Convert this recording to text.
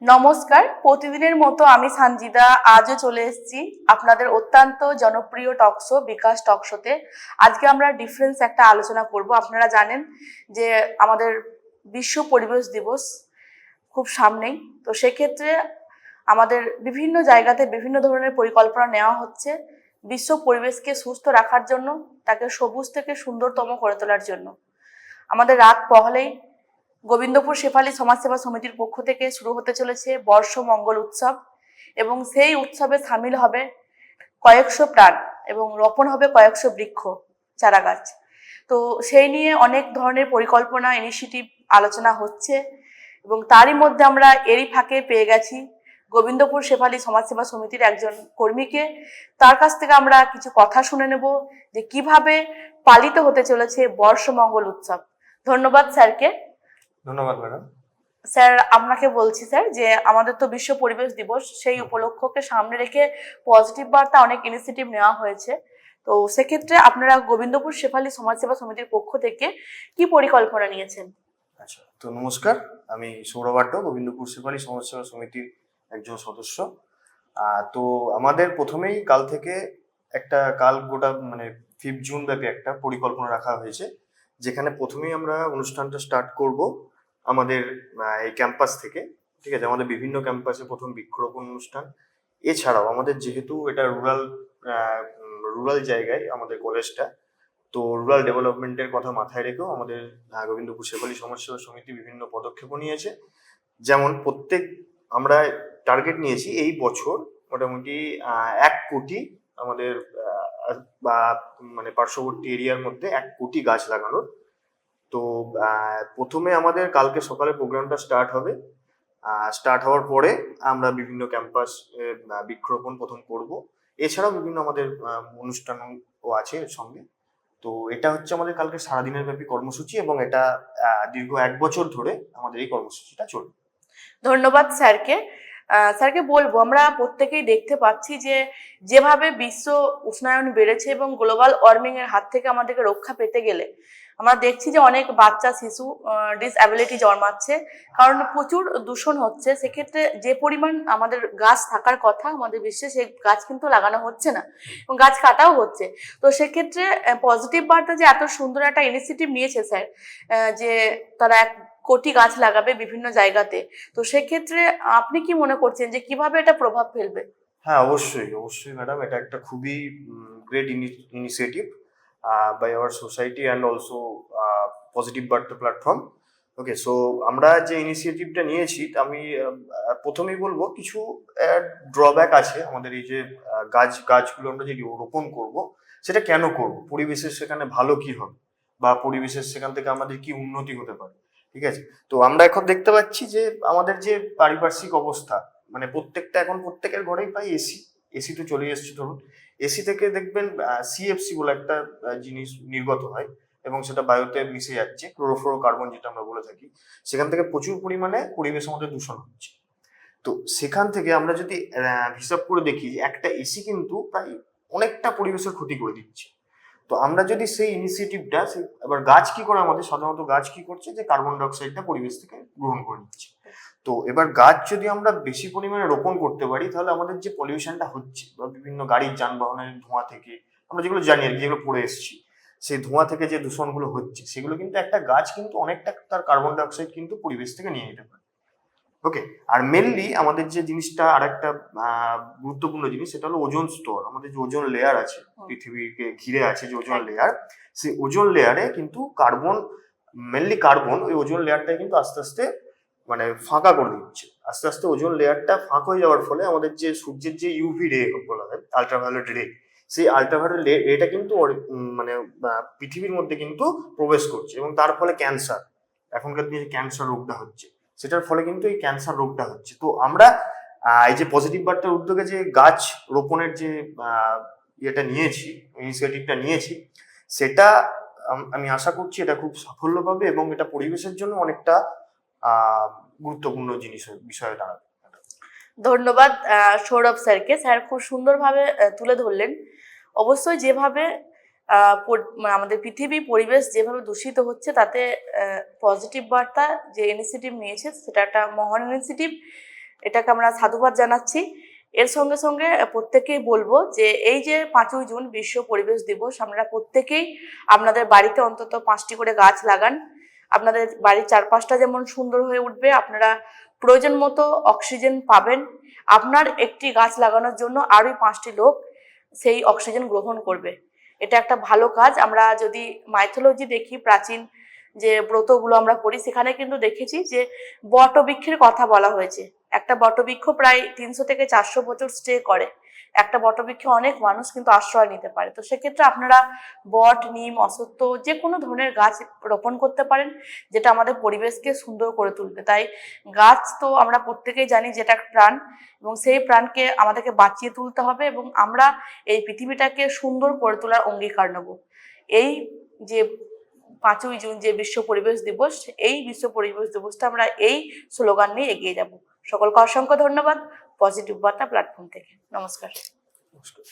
নমস্কার, প্রতিদিনের মতো আমি সানজিদা আজও চলে এসেছি আপনাদের অত্যন্ত জনপ্রিয় টকশো বিকাশ টকশোতে। আজকে আমরা ডিফারেন্স একটা আলোচনা করব। আপনারা জানেন যে আমাদের বিশ্ব পরিবেশ দিবস খুব সামনেই, তো সেক্ষেত্রে আমাদের বিভিন্ন জায়গাতে বিভিন্ন ধরনের পরিকল্পনা নেওয়া হচ্ছে বিশ্ব পরিবেশকে সুস্থ রাখার জন্য, তাকে সবুজ থেকে সুন্দরতম করে তোলার জন্য। আমাদের রাত পহলেই গোবিন্দপুর শেফালী সমাজসেবা সমিতির পক্ষ থেকে শুরু হতে চলেছে বর্ষ মঙ্গল উৎসব, এবং সেই উৎসবে সামিল হবে কয়েকশো প্রাণ এবং রোপণ হবে কয়েকশো বৃক্ষ চারা গাছ। তো সেই নিয়ে অনেক ধরনের পরিকল্পনা ইনিশিয়েটিভ আলোচনা হচ্ছে, এবং তারই মধ্যে আমরা এরই ফাঁকে পেয়ে গেছি গোবিন্দপুর শেফালী সমাজসেবা সমিতির একজন কর্মীকে। তার কাছ থেকে আমরা কিছু কথা শুনে নেব যে কিভাবে পালিত হতে চলেছে বর্ষ মঙ্গল উৎসব। ধন্যবাদ স্যারকে। ধন্যবাদ ম্যাডাম। স্যার, আপনাকে বলছি স্যার যে আমাদের তো বিশ্ব পরিবেশ দিবস, সেই উপলক্ষকে সামনে রেখে পজিটিভ বার্তা অনেক ইনিশিয়েটিভ নেওয়া হয়েছে। তো সেক্ষেত্রে আপনারা গোবিন্দপুর শেফালী সমাজসেবা সমিতির পক্ষ থেকে কি পরিকল্পনা নিয়েছেন? আচ্ছা, তো নমস্কার, আমি সৌরভ আট্ট, গোবিন্দপুর শেফালী সমাজসেবা সমিতির একজন সদস্য। তো আমাদের প্রথমেই কাল থেকে গোটা 5 জুন ব্যাপী একটা পরিকল্পনা রাখা হয়েছে, যেখানে প্রথমেই আমরা অনুষ্ঠানটা স্টার্ট করব আমাদের এই ক্যাম্পাস থেকে। ঠিক আছে, আমাদের বিভিন্ন ক্যাম্পাসে প্রথম বৃক্ষরোপণ অনুষ্ঠান। এছাড়াও আমাদের যেহেতু এটা রুরাল জায়গায় আমাদের কলেজটা, তো রুরাল ডেভেলপমেন্টের কথা মাথায় রেখেও আমাদের গোবিন্দপুর শেফালী সমাজসেবা সমিতি বিভিন্ন পদক্ষেপ নিয়েছে। যেমন আমরা টার্গেট নিয়েছি এই বছর মোটামুটি 1 কোটি আমাদের বা পার্শ্ববর্তী এরিয়ার মধ্যে 1 কোটি গাছ লাগানোর। তো প্রথমে আমাদের কালকে সকালে প্রোগ্রামটা স্টার্ট হবে। স্টার্ট হওয়ার পরে আমরা বিভিন্ন ক্যাম্পাস বৃক্ষরোপণ প্রথম করব। এছাড়াও বিভিন্ন আমাদের অনুষ্ঠানও আছে এর সঙ্গে। তো এটা হচ্ছে আমাদের কালকে সারাদিনের ব্যাপী কর্মসূচি, এবং এটা দীর্ঘ 1 বছর ধরে আমাদের এই কর্মসূচিটা চলবে। ধন্যবাদ স্যারকে। স্যারকে বলবো, আমরা প্রত্যেকেই দেখতে পাচ্ছি যে যেভাবে বিশ্ব উষ্ণায়ন বেড়েছে এবং গ্লোবাল ওয়ার্মিং এর হাত থেকে আমাদেরকে রক্ষা পেতে গেলে আমরা দেখছি যে অনেক বাচ্চা শিশু ডিসঅ্যাবিলিটি জন্মাচ্ছে, কারণ প্রচুর দূষণ হচ্ছে। সেক্ষেত্রে যে পরিমাণ আমাদের গাছ থাকার কথা আমাদের বিশ্বে, সেই গাছ কিন্তু লাগানো হচ্ছে না এবং গাছ কাটাও হচ্ছে। তো সেক্ষেত্রে পজিটিভ বার্তা যে এত সুন্দর একটা ইনিশিয়েটিভ নিয়েছে স্যার, যে তারা 1 কোটি গাছ লাগাবে বিভিন্ন জায়গাতে। তো সেক্ষেত্রে আপনি কি মনে করছেন যে কিভাবে এটা প্রভাব ফেলবে? হ্যাঁ, অবশ্যই অবশ্যই ম্যাডাম, এটা একটা খুবই great initiative by our society and also positive বার্তা প্ল্যাটফর্ম। ওকে, সো আমরা যে ইনিশিয়েটিভটা নিয়েছি, আমি প্রথমেই বলবো কিছু ড্রব্যাক আছে আমাদের এই যে গাছগুলো আমরা যে রোপণ করব, সেটা কেন করব, পরিবেশের সেখানে ভালো কি হবে, বা পরিবেশের সেখান থেকে আমাদের কি উন্নতি হতে পারে। ঠিক আছে, তো আমরা এখন দেখতে পাচ্ছি যে আমাদের যে পারিপার্শ্বিক অবস্থা, এখন প্রত্যেকের ঘরেই প্রায় এসি তো চলে এসেছে। ধরুন, এসি থেকে দেখবেন সিএফসি বলে একটা জিনিস নির্গত হয়, এবং সেটা বায়ুতে মিশে যাচ্ছে, ক্লোরোফ্লোরো কার্বন যেটা আমরা বলে থাকি। সেখান থেকে প্রচুর পরিমাণে পরিবেশ আমাদের দূষণ হচ্ছে। তো সেখান থেকে আমরা যদি হিসাব করে দেখি যে একটা এসি কিন্তু প্রায় অনেকটা পরিবেশের ক্ষতি করে দিচ্ছে। তো আমরা যদি সেই ইনিশিয়েটিভটা, এবার গাছ কি করে, আমাদের সাধারণত গাছ কি করছে, যে কার্বন ডাইঅক্সাইডটা পরিবেশ থেকে গ্রহণ করে নিচ্ছে। তো এবার গাছ যদি আমরা বেশি পরিমাণে রোপণ করতে পারি, তাহলে আমাদের যে পলিউশনটা হচ্ছে, বা বিভিন্ন গাড়ির যানবাহনের ধোঁয়া থেকে, আমরা যেগুলো জানি আর কি, যেগুলো পড়ে এসেছি, সেই ধোঁয়া থেকে যে দূষণগুলো হচ্ছে, সেগুলো কিন্তু একটা গাছ কিন্তু অনেকটা তার কার্বন ডাইঅক্সাইড কিন্তু পরিবেশ থেকে নিয়ে নিতে পারে। ওকে, আর মেনলি আমাদের যে জিনিসটা, আর একটা গুরুত্বপূর্ণ জিনিস, সেটা হলো ওজোন স্তর। আমাদের যে ওজোন লেয়ার আছে, পৃথিবীকে ঘিরে আছে যে ওজোন লেয়ার, সেই ওজোন লেয়ারে কিন্তু কার্বন ওই ওজোন লেয়ারটাই কিন্তু আস্তে আস্তে ফাঁকা করে দিচ্ছে। আস্তে আস্তে ওজোন লেয়ারটা ফাঁকা হয়ে যাওয়ার ফলে আমাদের যে সূর্যের যে ইউভি রে বলা হয়, আল্ট্রাভায়োলেট রে, সেই আল্ট্রাভায়োলেট রেটা কিন্তু পৃথিবীর মধ্যে কিন্তু প্রবেশ করছে, এবং তার ফলে ক্যান্সার, এখনকার দিনে যে ক্যান্সার রোগটা হচ্ছে, সেটার ফলে কিন্তু এই ক্যান্সার রোগটা হচ্ছে। তো আমরা এই যে পজিটিভ বার্তার উদ্যোগে যে গাছ রোপণের যে ইনিশিয়েটিভটা নিয়েছি, সেটা আমি আশা করছি এটা খুব সাফল্য পাবে, এবং এটা পরিবেশের জন্য অনেকটা গুরুত্বপূর্ণ বিষয়ে দাঁড়াবে। ধন্যবাদ সৌরভ স্যারকে। স্যার খুব সুন্দরভাবে তুলে ধরলেন। অবশ্যই যেভাবে আমাদের পৃথিবী পরিবেশ যেভাবে দূষিত হচ্ছে, তাতে পজিটিভ বার্তা যে ইনিশিয়েটিভ নিয়েছে সেটা একটা মহান ইনিশিয়েটিভ। এটাকে আমরা সাধুবাদ জানাচ্ছি। এর সঙ্গে সঙ্গে প্রত্যেকেই বলবো যে এই যে 5ই জুন বিশ্ব পরিবেশ দিবস, আপনারা প্রত্যেকেই আপনাদের বাড়িতে অন্তত 5টি করে গাছ লাগান। আপনাদের বাড়ির চারপাশটা যেমন সুন্দর হয়ে উঠবে, আপনারা প্রয়োজন মতো অক্সিজেন পাবেন। আপনার একটি গাছ লাগানোর জন্য আরও 5টি লোক সেই অক্সিজেন গ্রহণ করবে। এটা একটা ভালো কাজ। আমরা যদি মাইথোলজি দেখি, প্রাচীন যে ব্রতগুলো আমরা করি, সেখানে কিন্তু দেখেছি যে বটবৃক্ষের কথা বলা হয়েছে। একটা বটবৃক্ষ প্রায় 300 থেকে 400 বছর স্টে করে। একটা বটবৃক্ষে অনেক মানুষ কিন্তু আশ্রয় নিতে পারে। তো সেক্ষেত্রে আপনারা বট, নিম, অশ্বত্থ যে কোনো ধরনের গাছ রোপণ করতে পারেন, যেটা আমাদের পরিবেশকে সুন্দর করে তুলবে। তাই গাছ তো আমরা প্রত্যেকেই জানি যেটা প্রাণ, এবং সেই প্রাণকে আমাদেরকে বাঁচিয়ে তুলতে হবে, এবং আমরা এই পৃথিবীটাকে সুন্দর করে তোলার অঙ্গীকার নেব। এই যে 5ই জুন যে বিশ্ব পরিবেশ দিবস, এই বিশ্ব পরিবেশ দিবসটা আমরা এই স্লোগান নিয়ে এগিয়ে যাব। সকলকে অসংখ্য ধন্যবাদ পজিটিভ বার্তা প্ল্যাটফর্ম থেকে। নমস্কার। নমস্কার।